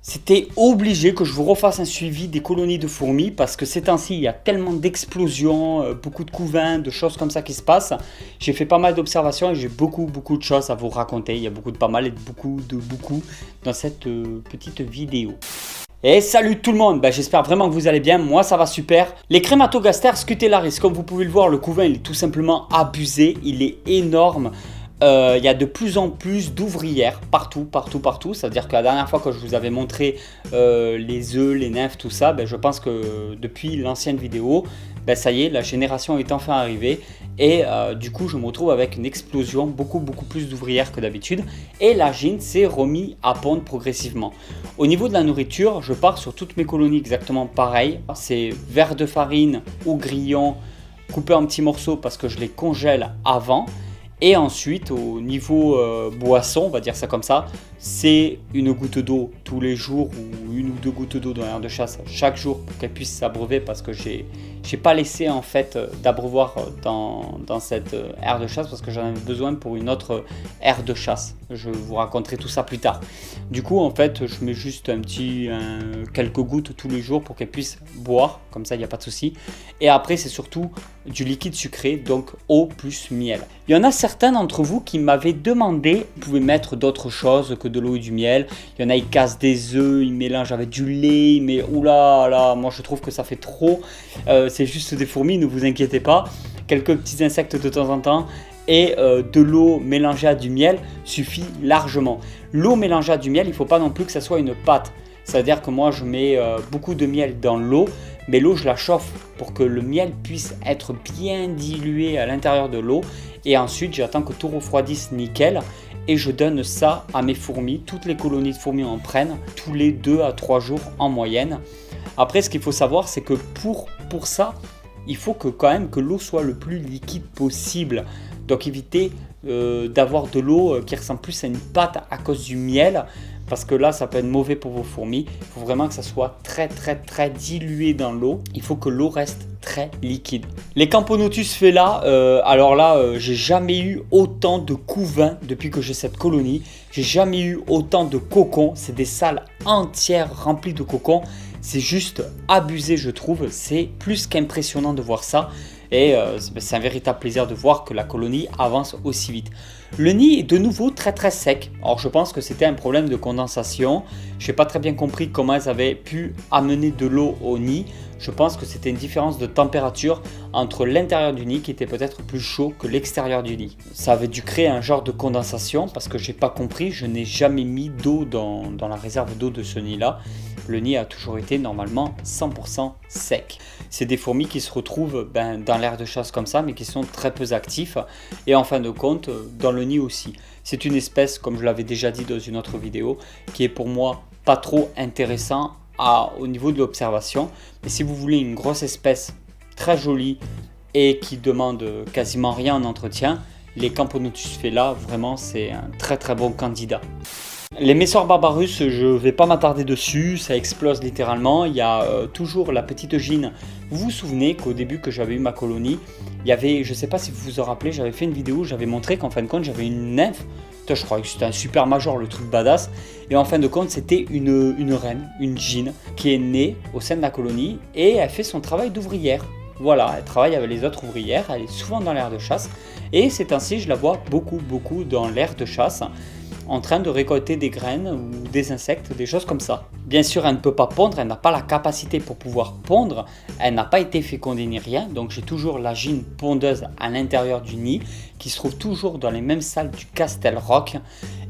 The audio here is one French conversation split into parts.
C'était obligé que je vous refasse un suivi des colonies de fourmis parce que ces temps-ci, il y a tellement d'explosions, beaucoup de couvains, de choses comme ça qui se passent. J'ai fait pas mal d'observations et j'ai beaucoup de choses à vous raconter. Il y a beaucoup de pas mal et beaucoup dans cette petite vidéo. Et salut tout le monde, j'espère vraiment que vous allez bien, moi ça va super. Les Crématogaster scutelaris, comme vous pouvez le voir, le couvain il est tout simplement abusé, il est énorme. Il y a de plus en plus d'ouvrières partout. C'est-à-dire que la dernière fois que je vous avais montré les œufs, les nymphes, tout ça, je pense que depuis l'ancienne vidéo, ça y est, la génération est enfin arrivée. Et du coup, je me retrouve avec une explosion, beaucoup plus d'ouvrières que d'habitude. Et la gine s'est remis à pondre progressivement. Au niveau de la nourriture, je pars sur toutes mes colonies exactement pareil. C'est verre de farine ou grillon coupé en petits morceaux parce que je les congèle avant. Et ensuite, au niveau boisson, on va dire ça comme ça, c'est une goutte d'eau tous les jours ou une ou deux gouttes d'eau dans l'aire de chasse chaque jour pour qu'elle puisse s'abreuver parce que j'ai pas laissé en fait d'abreuvoir dans cette aire de chasse parce que j'en avais besoin pour une autre aire de chasse. Je vous raconterai tout ça plus tard. Du coup, en fait, je mets juste quelques gouttes tous les jours pour qu'elle puisse boire, comme ça il n'y a pas de souci. Et après, c'est surtout du liquide sucré, donc eau plus miel. Il y en a certains d'entre vous qui m'avaient demandé, vous pouvez mettre d'autres choses que de l'eau et du miel. Il y en a, ils cassent des œufs, ils mélangent avec du lait, mais oulala, moi je trouve que ça fait trop. C'est juste des fourmis, ne vous inquiétez pas. Quelques petits insectes de temps en temps. Et de l'eau mélangée à du miel suffit largement. L'eau mélangée à du miel, il ne faut pas non plus que ça soit une pâte. C'est-à-dire que moi je mets beaucoup de miel dans l'eau, mais l'eau je la chauffe pour que le miel puisse être bien dilué à l'intérieur de l'eau. Et ensuite j'attends que tout refroidisse nickel et je donne ça à mes fourmis. Toutes les colonies de fourmis en prennent tous les 2 à 3 jours en moyenne. Après ce qu'il faut savoir c'est que pour ça, il faut quand même que l'eau soit le plus liquide possible. Donc évitez d'avoir de l'eau qui ressemble plus à une pâte à cause du miel. Parce que là, ça peut être mauvais pour vos fourmis. Il faut vraiment que ça soit très dilué dans l'eau. Il faut que l'eau reste très liquide. Les Camponotus Fela, alors là, j'ai jamais eu autant de couvains depuis que j'ai cette colonie. J'ai jamais eu autant de cocons. C'est des salles entières remplies de cocons. C'est juste abusé, je trouve. C'est plus qu'impressionnant de voir ça. Et c'est un véritable plaisir de voir que la colonie avance aussi vite. Le nid est de nouveau très sec. Alors je pense que c'était un problème de condensation. Je n'ai pas très bien compris comment elles avaient pu amener de l'eau au nid. Je pense que c'était une différence de température entre l'intérieur du nid qui était peut-être plus chaud que l'extérieur du nid. Ça avait dû créer un genre de condensation parce que je n'ai pas compris. Je n'ai jamais mis d'eau dans la réserve d'eau de ce nid-là. Le nid a toujours été normalement 100% sec. C'est des fourmis qui se retrouvent dans l'aire de chasse comme ça, mais qui sont très peu actifs. Et en fin de compte, dans le nid aussi. C'est une espèce, comme je l'avais déjà dit dans une autre vidéo, qui est pour moi pas trop intéressant au niveau de l'observation. Mais si vous voulez une grosse espèce très jolie et qui demande quasiment rien en entretien, les Camponotus Fela, vraiment, c'est un très bon candidat. Les Messor barbarus, je ne vais pas m'attarder dessus, ça explose littéralement. Il y a toujours la petite gine. Vous vous souvenez qu'au début que j'avais eu ma colonie, il y avait, je ne sais pas si vous vous en rappelez, j'avais fait une vidéo où j'avais montré qu'en fin de compte j'avais une nymphe. Je crois que c'était un super major, le truc badass. Et en fin de compte c'était une reine, une gine, qui est née au sein de la colonie et elle fait son travail d'ouvrière. Voilà, elle travaille avec les autres ouvrières, elle est souvent dans l'aire de chasse. Et ces temps-ci, je la vois beaucoup dans l'aire de chasse, en train de récolter des graines ou des insectes, des choses comme ça. Bien sûr, elle ne peut pas pondre, elle n'a pas la capacité pour pouvoir pondre, elle n'a pas été fécondée ni rien, donc j'ai toujours la gine pondeuse à l'intérieur du nid, qui se trouve toujours dans les mêmes salles du Castel Rock.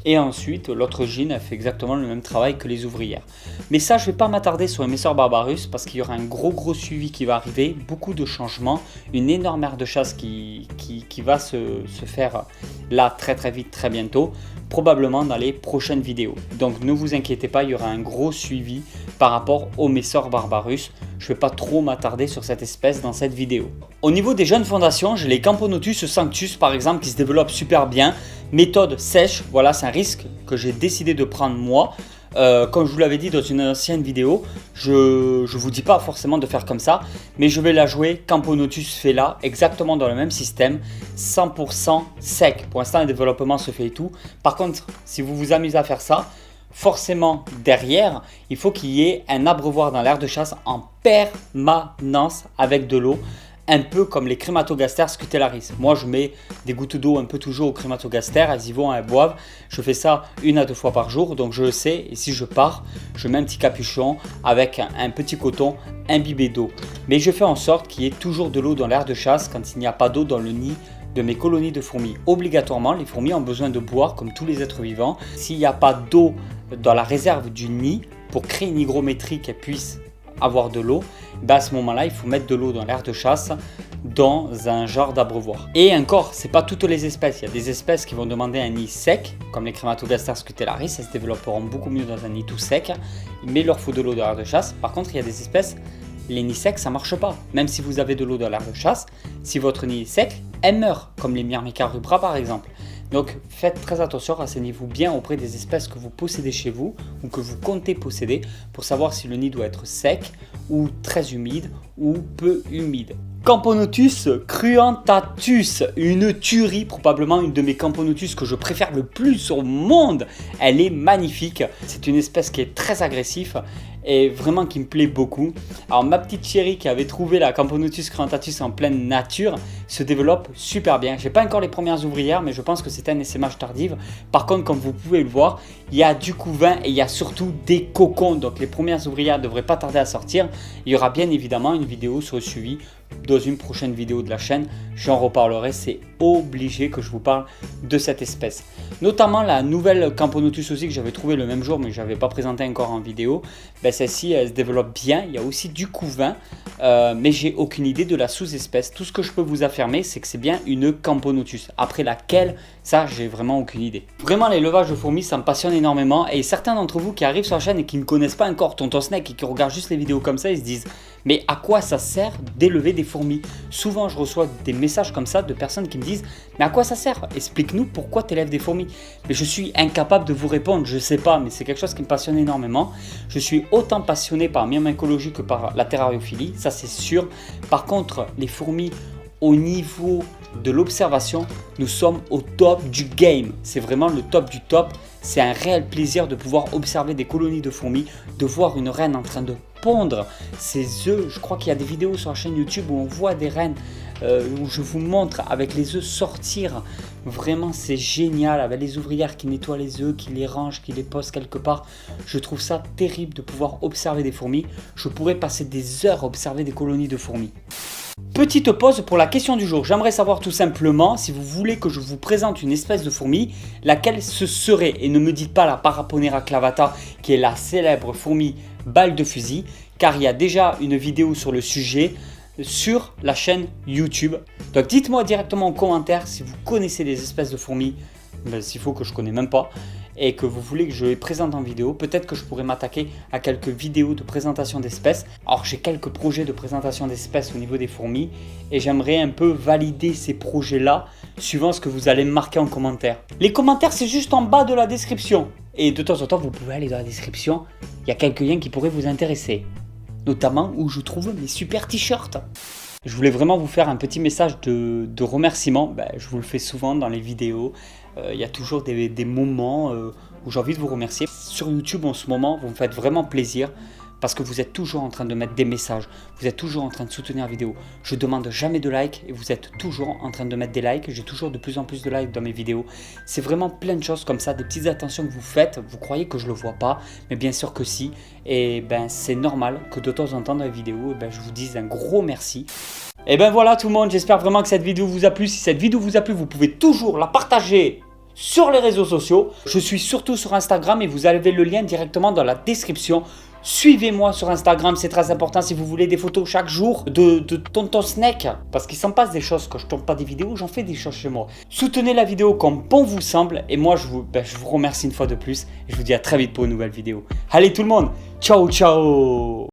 Et ensuite, l'autre gine, elle fait exactement le même travail que les ouvrières. Mais ça, je ne vais pas m'attarder sur les Messor barbarus parce qu'il y aura un gros suivi qui va arriver, beaucoup de changements, une énorme aire de chasse qui va se faire là très vite, très bientôt, probablement dans les prochaines vidéos. Donc ne vous inquiétez pas, il y aura un gros suivi par rapport aux Messor barbarus. Je ne vais pas trop m'attarder sur cette espèce dans cette vidéo. Au niveau des jeunes fondations, j'ai les Camponotus sanctus par exemple qui se développent super bien. Méthode sèche, voilà, c'est un risque que j'ai décidé de prendre moi. Comme je vous l'avais dit dans une ancienne vidéo, je ne vous dis pas forcément de faire comme ça, mais je vais la jouer Camponotus Fela, exactement dans le même système, 100% sec. Pour l'instant, le développement se fait et tout. Par contre, si vous vous amusez à faire ça, forcément derrière, il faut qu'il y ait un abreuvoir dans l'aire de chasse en permanence avec de l'eau, un peu comme les crématogaster scutellaris. Moi, je mets des gouttes d'eau un peu toujours aux crématogaster, elles y vont, elles boivent. Je fais ça 1 à 2 fois par jour, donc je le sais. Et si je pars, je mets un petit capuchon avec un petit coton imbibé d'eau. Mais je fais en sorte qu'il y ait toujours de l'eau dans l'aire de chasse quand il n'y a pas d'eau dans le nid de mes colonies de fourmis. Obligatoirement, les fourmis ont besoin de boire comme tous les êtres vivants. S'il n'y a pas d'eau dans la réserve du nid, pour créer une hygrométrie qu'elles puissent avoir de l'eau, à ce moment-là, il faut mettre de l'eau dans l'aire de chasse dans un genre d'abreuvoir. Et encore, c'est pas toutes les espèces. Il y a des espèces qui vont demander un nid sec, comme les crématogaster scutellaris, elles se développeront beaucoup mieux dans un nid tout sec, mais il leur faut de l'eau dans l'aire de chasse. Par contre, il y a des espèces, les nids secs, ça marche pas. Même si vous avez de l'eau dans l'aire de chasse, si votre nid est sec, elle meurt, comme les Myrmica rubra par exemple. Donc faites très attention, renseignez-vous bien auprès des espèces que vous possédez chez vous ou que vous comptez posséder pour savoir si le nid doit être sec ou très humide ou peu humide. Camponotus cruentatus, une tuerie, probablement une de mes Camponotus que je préfère le plus au monde. Elle est magnifique, c'est une espèce qui est très agressive et vraiment qui me plaît beaucoup. Alors ma petite chérie qui avait trouvé la Camponotus cruentatus en pleine nature se développe super bien. J'ai pas encore les premières ouvrières, mais je pense que c'est un essaimage tardif. Par contre, comme vous pouvez le voir, il y a du couvain et il y a surtout des cocons. Donc les premières ouvrières ne devraient pas tarder à sortir. Il y aura bien évidemment une vidéo sur le suivi dans une prochaine vidéo de la chaîne. J'en reparlerai, c'est obligé que je vous parle de cette espèce. Notamment la nouvelle Camponotus aussi que j'avais trouvé le même jour, mais je n'avais pas présenté encore en vidéo. Celle-ci, elle se développe bien. Il y a aussi du couvain, mais j'ai aucune idée de la sous-espèce. Tout ce que je peux vous affirmer, c'est que c'est bien une Camponotus. Après laquelle, ça, j'ai vraiment aucune idée. Vraiment, l'élevage de fourmis, ça me passionne énormément. Et certains d'entre vous qui arrivent sur la chaîne et qui ne connaissent pas encore Tonton Snake et qui regardent juste les vidéos comme ça, ils se disent « Mais à quoi ça sert d'élever des fourmis ?» Souvent, je reçois des messages comme ça de personnes qui me disent « Mais à quoi ça sert? Explique-nous pourquoi tu élèves des fourmis. » Mais je suis incapable de vous répondre, je sais pas, mais c'est quelque chose qui me passionne énormément. Je suis autant passionné par la myrmécologie que par la terrariophilie, ça c'est sûr. Par contre, les fourmis, au niveau de l'observation, nous sommes au top du game. C'est vraiment le top du top. C'est un réel plaisir de pouvoir observer des colonies de fourmis, de voir une reine en train de pondre ses œufs. Je crois qu'il y a des vidéos sur la chaîne YouTube où on voit des reines, où je vous montre avec les œufs sortir. Vraiment, c'est génial, avec les ouvrières qui nettoient les œufs, qui les rangent, qui les posent quelque part. Je trouve ça terrible de pouvoir observer des fourmis. Je pourrais passer des heures à observer des colonies de fourmis. Petite pause pour la question du jour. J'aimerais savoir tout simplement si vous voulez que je vous présente une espèce de fourmi, laquelle ce serait. Et ne me dites pas la Paraponera clavata, qui est la célèbre fourmi balle de fusil, car il y a déjà une vidéo sur le sujet sur la chaîne YouTube. Donc dites-moi directement en commentaire si vous connaissez des espèces de fourmis, s'il faut que je ne connais même pas, et que vous voulez que je les présente en vidéo. Peut-être que je pourrais m'attaquer à quelques vidéos de présentation d'espèces. Alors j'ai quelques projets de présentation d'espèces au niveau des fourmis et j'aimerais un peu valider ces projets-là suivant ce que vous allez me marquer en commentaire. Les commentaires, c'est juste en bas de la description. Et de temps en temps, vous pouvez aller dans la description. Il y a quelques liens qui pourraient vous intéresser. Notamment où je trouve mes super t-shirts. Je voulais vraiment vous faire un petit message de remerciement. Je vous le fais souvent dans les vidéos. Il y a toujours des moments où j'ai envie de vous remercier. Sur YouTube en ce moment, vous me faites vraiment plaisir parce que vous êtes toujours en train de mettre des messages. Vous êtes toujours en train de soutenir la vidéo. Je demande jamais de likes et vous êtes toujours en train de mettre des likes. J'ai toujours de plus en plus de likes dans mes vidéos. C'est vraiment plein de choses comme ça, des petites attentions que vous faites. Vous croyez que je le vois pas, mais bien sûr que si. Et c'est normal que de temps en temps dans les vidéos, je vous dise un gros merci. Et voilà tout le monde, j'espère vraiment que cette vidéo vous a plu. Si cette vidéo vous a plu, vous pouvez toujours la partager sur les réseaux sociaux. Je suis surtout sur Instagram et vous avez le lien directement dans la description. Suivez-moi sur Instagram, c'est très important si vous voulez des photos chaque jour de Tonton Snake. Parce qu'il s'en passe des choses quand je tourne pas des vidéos, j'en fais des choses chez moi. Soutenez la vidéo comme bon vous semble. Et moi, je vous remercie une fois de plus. Et je vous dis à très vite pour une nouvelle vidéo. Allez tout le monde, ciao ciao.